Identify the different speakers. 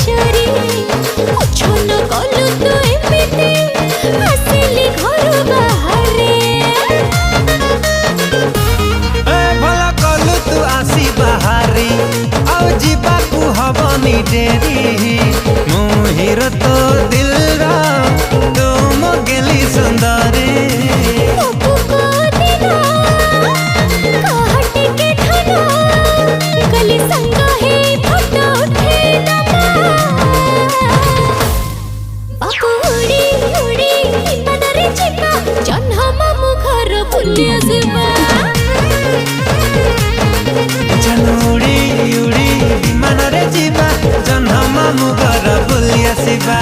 Speaker 1: चोरी छन कलु तू एमिति आसिली घर बाहरे
Speaker 2: भला कलु तू आसी बाहरी आउ जीवा को हबनी डेरी मुहिर तो दिल रा तुम गेली सुंदरी
Speaker 1: बाबू को दिना कहटे के ठाना गली संग ही फोटो उठे दबा बाबू उड़ी उड़ी मनरे चिपा जन्ह मामू घर बुली आसबा
Speaker 2: उड़ी उड़ी विमान रे जीवा जन्ह मामू घर बुली आसीबा।